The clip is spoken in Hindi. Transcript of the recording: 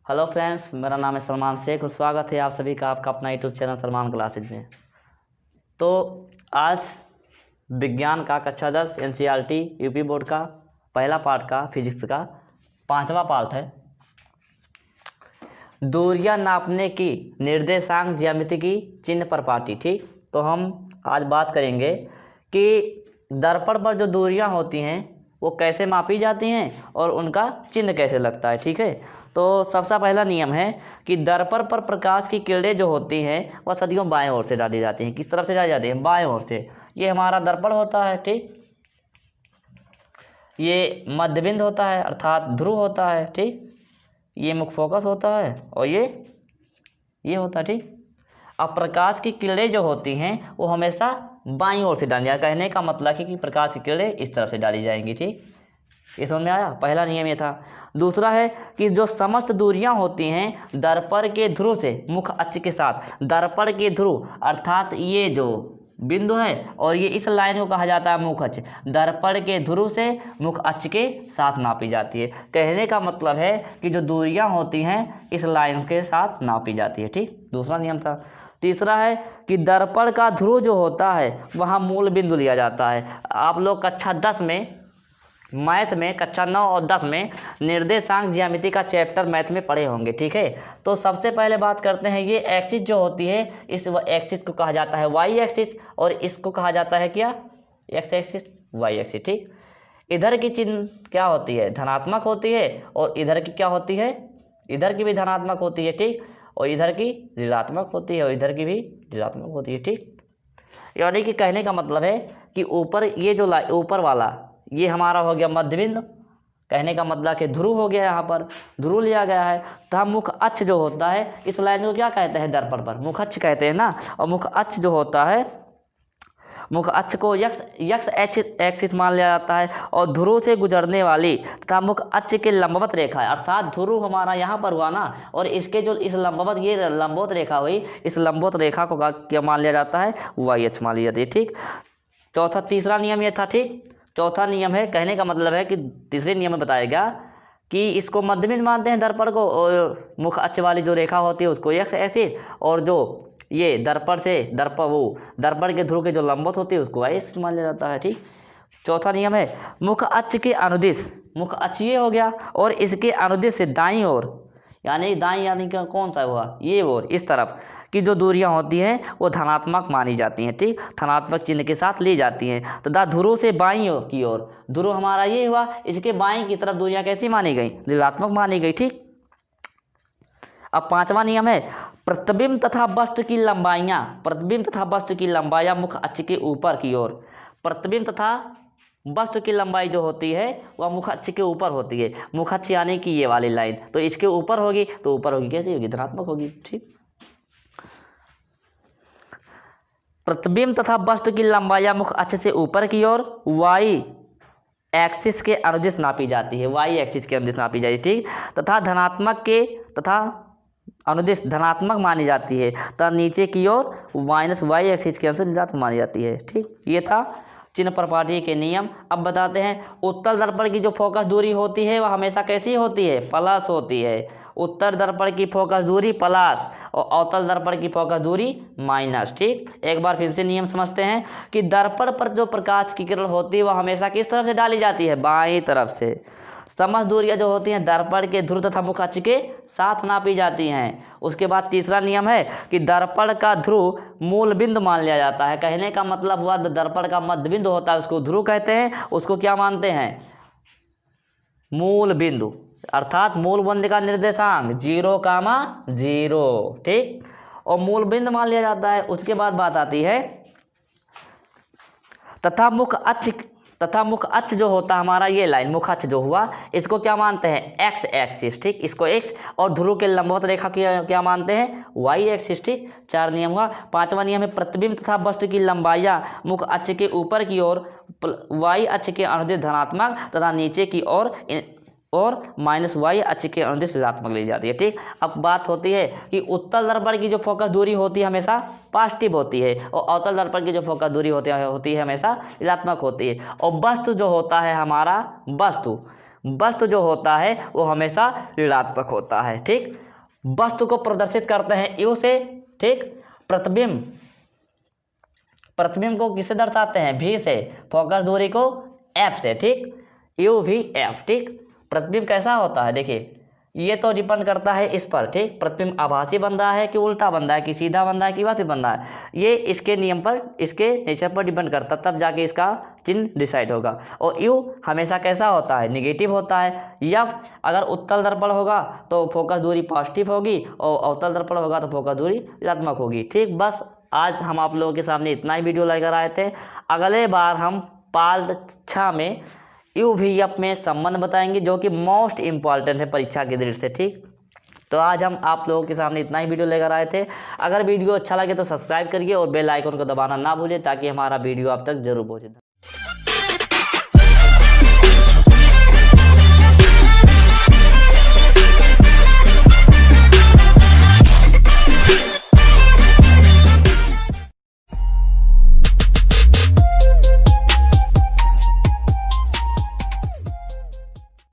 हेलो फ्रेंड्स, मेरा नाम है सलमान शेख और स्वागत है आप सभी का आपका अपना यूट्यूब चैनल सलमान क्लासेज में। तो आज विज्ञान का कक्षा 10 एनसीईआरटी यूपी बोर्ड का पहला पार्ट का फिजिक्स का 5वां पार्ट है। दूरियां नापने की निर्देशांक ज्यामिति की चिन्ह पर पार्टी। ठीक, तो हम आज बात करेंगे कि दर्पण पर जो दूरियां होती हैं वो कैसे मापी जाती हैं और उनका चिन्ह कैसे लगता है। ठीक है, तो सबसे पहला नियम है कि दर्पण पर प्रकाश की किरणें जो होती हैं वह सदियों बाएं ओर से डाली जाती हैं। किस तरफ से डाली जाती हैं? बाएं ओर से। ये हमारा दर्पण होता है। ठीक, ये मध्यबिंदु होता है अर्थात ध्रुव होता है। ठीक, ये मुख्य फोकस होता है और ये होता है। ठीक, अब प्रकाश की किरणें जो होती हैं वो हमेशा बाईं ओर से डाली जाए। कहने का मतलब है कि प्रकाश की किरणें इस तरफ से डाली जाएंगी। ठीक, ये समझ में आया? पहला नियम ये था। दूसरा है कि जो समस्त दूरियां होती हैं दर्पण के ध्रुव से मुख्य अक्ष के साथ, दर्पण के ध्रुव अर्थात ये जो बिंदु है और ये इस लाइन को कहा जाता है मुख्य अक्ष, दर्पण के ध्रुव से मुख्य अक्ष के साथ नापी जाती है। कहने का मतलब है कि जो दूरियां होती हैं इस लाइन के साथ नापी जाती है। ठीक, दूसरा नियम था। तीसरा है कि दर्पण का ध्रुव जो होता है वहाँ मूल बिंदु लिया जाता है। आप लोग कक्षा 10 में मैथ में कक्षा 9 और 10 में निर्देशांक ज्यामिति का चैप्टर मैथ में पढ़े होंगे। ठीक है, तो सबसे पहले बात करते हैं ये एक्सिस जो होती है इस एक्सिस को कहा जाता है वाई एक्सिस और इसको कहा जाता है क्या? X axis, Y axis. ठीक, इधर की चिन्ह क्या होती है? धनात्मक होती है और इधर की क्या होती है? इधर की भी धनात्मक होती है। ठीक, और इधर की ऋणात्मक होती है और इधर की भी ऋणात्मक होती है। ठीक, यानी कि कहने का मतलब है कि ऊपर ये जो ऊपर वाला ये हमारा हो गया मध्यबिंदु। कहने का मतलब कि ध्रुव हो गया, यहाँ पर ध्रुव लिया गया है। तो मुख्य अक्ष जो होता है इस लाइन को क्या कहते हैं? दर्पण पर मुख्य अक्ष कहते हैं ना। और मुख्य अक्ष जो होता है, मुख्य अक्ष को यक्स एक्सिस मान लिया जाता है और ध्रुव से गुजरने वाली तथा मुख्य अक्ष के लंबवत रेखा है। अर्थात ध्रुव हमारा यहाँ पर हुआ ना और इसके जो इस लंबवत ये लंबवत रेखा हुई, इस लंबवत रेखा को क्या मान लिया जाता है? वाई अक्ष मान लिया जाती है। ठीक, चौथा तीसरा नियम ये था। ठीक, चौथा नियम है, कहने का मतलब है कि तीसरे नियम में बताएगा कि इसको मध्यबिंदु मानते हैं दर्पण को और मुख्य अक्ष वाली जो रेखा होती है उसको एक्स एक्सिस और जो ये दर्पण के ध्रुव के जो लंबवत होती है उसको वाई एक्सिस मान लिया जाता है। ठीक, चौथा नियम है मुख्य अक्ष के अनुदिश, मुख्य अक्ष ये हो गया और इसके अनुदिश से दाईं ओर यानी कि कौन सा हुआ? ये ओर, इस तरफ की जो दूरियां होती हैं वो धनात्मक मानी जाती हैं। ठीक, धनात्मक चिन्ह के साथ ली जाती हैं। तो ध्रुव से बाईं ओर की ओर, ध्रुव हमारा ये हुआ, इसके बाईं की तरफ दूरियां कैसी मानी गई? ऋणात्मक मानी गई। ठीक, अब पांचवा नियम है प्रतिबिंब तथा वस्तु की लंबाइयां मुख्य अक्ष के ऊपर की ओर। प्रतिबिंब तथा वस्तु की लंबाई जो होती है वह मुख्य अक्ष के ऊपर होती है। मुख्य अक्ष यानी कि ये वाली लाइन, तो इसके ऊपर होगी, तो ऊपर होगी कैसी होगी? धनात्मक होगी। ठीक, प्रतिबिंब तथा वस्तु की लंबाइयां मुख्य अक्ष से ऊपर की ओर वाई एक्सिस के अनुदिश नापी जाती है। वाई एक्सिस के अनुदिश नापी जाती है। ठीक, तथा अनुदिश धनात्मक मानी जाती है तथा नीचे की ओर माइनस वाई एक्सिस के अनुदिश ऋणात्मक मानी जाती है। ठीक, ये था चिन्ह प्रपाठी के नियम। अब बताते हैं उत्तल दर्पण की जो फोकस दूरी होती है वह हमेशा कैसी होती है? प्लस होती है। उत्तर दर्पण की फोकस दूरी प्लस और अवतल दर्पण की फोकस दूरी माइनस। ठीक, एक बार फिर से नियम समझते हैं कि दर्पण पर जो प्रकाश की किरण होती है वह हमेशा किस तरफ से डाली जाती है? बाईं तरफ से। समस्त दूरियां जो होती हैं दर्पण के ध्रुव तथा मुख्य अक्ष के साथ नापी जाती हैं। उसके बाद तीसरा नियम है कि दर्पण का ध्रुव मूल बिंदु मान लिया जाता है। कहने का मतलब हुआ दर्पण का मध्य बिंदु होता है उसको ध्रुव कहते हैं। उसको क्या मानते हैं? मूल बिंदु, अर्थात मूल बिंदु का निर्देशांक 0,0। ठीक, और मूल बिंदु मान लिया जाता है। उसके बाद बात आती है तथा मुख्य अक्ष जो होता है हमारा ये लाइन मुख्य अक्ष जो हुआ इसको क्या मानते हैं? X axis. ठीक, इसको एक्स और ध्रुव के लंबवत रेखा क्या मानते हैं? Y axis. ठीक, 4 नियम हुआ। पांचवा नियम है प्रतिबिंब तथा वस्तु की लंबाइयां मुख्य अक्ष के ऊपर की ओर वाई अक्ष के अनुदिश धनात्मक तथा नीचे की ओर और माइनस वाई अक्ष के अनुदिश ऋणात्मक ली जाती है। ठीक, अब बात होती है कि उत्तल दर्पण की जो फोकस दूरी होती है हमेशा पॉजिटिव होती है और अवतल दर्पण की जो फोकस दूरी होती है हमेशा ऋणात्मक होती है। और वस्तु जो होता है हमारा वस्तु जो होता है वो हमेशा ऋणात्मक होता है। ठीक, वस्तु को प्रदर्शित करते हैं यू से। ठीक, प्रतिबिंब को किससे दर्शाते हैं? भी से। फोकस दूरी को एफ से। ठीक, यू भी एफ। ठीक, प्रतिबिंब कैसा होता है? देखिए, ये तो डिपेंड करता है इस पर। ठीक, प्रतिबिंब आभासी बन रहा है कि उल्टा बन रहा है कि सीधा बन रहा है कि वास्तविक बन रहा है, ये इसके नियम पर, इसके नेचर पर डिपेंड करता है, तब जाके इसका चिन्ह डिसाइड होगा। और यू हमेशा कैसा होता है? निगेटिव होता है। एफ अगर उत्तल दर्पण होगा तो फोकस दूरी पॉजिटिव होगी और अवतल दर्पण होगा तो फोकस दूरी ऋणात्मक होगी। ठीक, बस आज हम आप लोगों के सामने इतना ही वीडियो लेकर आए थे। अगले बार हम पार्ट 6 में यू भी एफ में संबंध बताएंगे, जो कि मोस्ट इम्पॉर्टेंट है परीक्षा की दृष्टि से। ठीक, तो आज हम आप लोगों के सामने इतना ही वीडियो लेकर आए थे। अगर वीडियो अच्छा लगे तो सब्सक्राइब करिए और बेल आइकन को दबाना ना भूलिए, ताकि हमारा वीडियो आप तक जरूर पहुंचे।